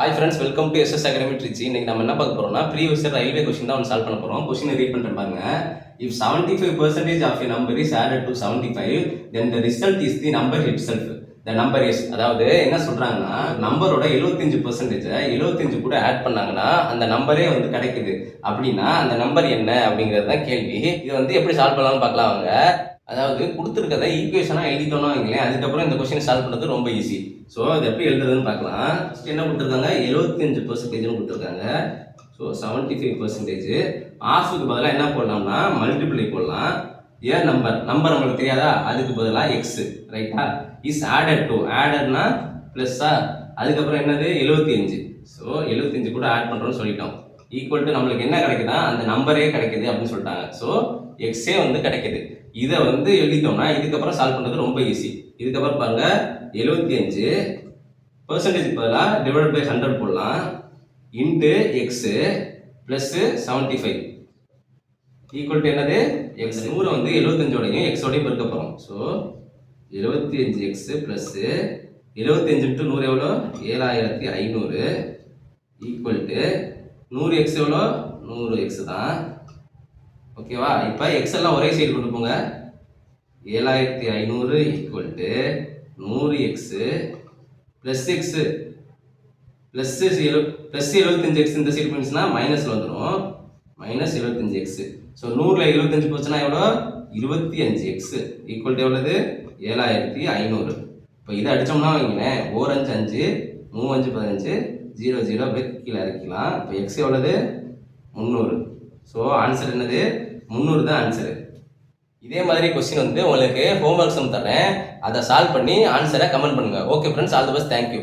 Hi friends, welcome to SS academy Trichy. இன்னைக்கு நம்ம என்ன பார்க்க போறோம்னா ப்ரீவியஸ் இயர் ரயில்வே கொஸ்டின் தான் சால்வ் பண்ண போறோம். கொஸ்டினை ரீட் பண்ணிட்டு பாருங்க. If 75% of a number is added to 75, then the result is the number itself. The number is, அதாவது என்ன சொல்றாங்கன்னா நம்பரோட 75% கூட ஆட் பண்ணாங்கன்னா அந்த நம்பரே கிடைக்குது. அப்படின்னா அந்த நம்பர் என்ன அப்படிங்கிறது தான் கேள்வி. இது எப்படி சால்வ் பண்ணலாம்னு பார்க்கலாம் வாங்க. அதாவது கொடுத்துருக்கதை ஈக்குவேஷனாக எழுதிட்டோம்னா வைங்களேன், அதுக்கப்புறம் இந்த கொஸ்டின் சால்வ் பண்ணுறது ரொம்ப ஈஸி. ஸோ அது எப்படி எழுதுறதுன்னு பார்க்கலாம். ஃபஸ்ட் என்ன கொடுத்துருக்காங்க, 75% கொடுத்துருக்காங்க. ஸோ 75% ஆஃபுக்கு பதிலாக என்ன போடலாம்னா மல்டிப்ளை போடலாம். ஏன் நம்பர் நம்மளுக்கு தெரியாதா, அதுக்கு பதிலாக எக்ஸ் ரைட்டா. இஸ் ஆடட் டு, ஆடட்னா ப்ளஸ்ஸா, அதுக்கப்புறம் என்னது 75. ஸோ 75 கூட ஆட் பண்ணுறோம்னு சொல்லிட்டோம். ஈக்குவல் டு நம்மளுக்கு என்ன கிடைக்குதா, அந்த நம்பரே கிடைக்குது அப்படின்னு சொல்லிட்டாங்க. ஸோ எக்ஸே கிடைக்குது. இதை எழுதிட்டோம்னா இதுக்கப்புறம் சால்வ் பண்ணுறது ரொம்ப ஈஸி. இதுக்கப்புறம் பாருங்க, 75% பதிலாக டிவைட் பை 100 போடலாம். Into x plus 75 equal to என்னது எக்ஸ். 100 75ஓடையும் எக்ஸோடையும் பெருக்க போகிறோம். ஸோ 75 எக்ஸு ப்ளஸ்ஸு 75 இன்ட்டு 100 எவ்வளோ, 7500 ஈக்குவல் டு 100 எக்ஸ் எவ்வளோ, 100 எக்ஸ் தான். ஓகேவா. இப்போ எக்ஸ் எல்லாம் ஒரே சைடு கொண்டு போங்க. 7500 equal to 100 x plus x plus 75 X இந்த சைடு போயிடுச்சுன்னா மைனஸில் வந்துடும். Minus 75 x. ஸோ 100ல் 75 போச்சுன்னா எவ்வளோ, 25 எக்ஸு ஈக்குவல் டு எவ்வளோது, 7500. இப்போ இதை அடித்தோம்னா வைங்களேன், 4 5 5 3 5 15 0 0 அப்படியே கீழே இறக்கிக்கலாம். இப்போ எக்ஸ் எவ்வளோது, 300. ஸோ ஆன்சர் என்னது, 300 தான் ஆன்சரு. இதே மாதிரி கொஸ்டின் உங்களுக்கு ஹோம்ஒர்க் சம் தரேன், அதை சால்வ் பண்ணி ஆன்சரை கமெண்ட் பண்ணுங்க. Okay friends, all the best, thank you.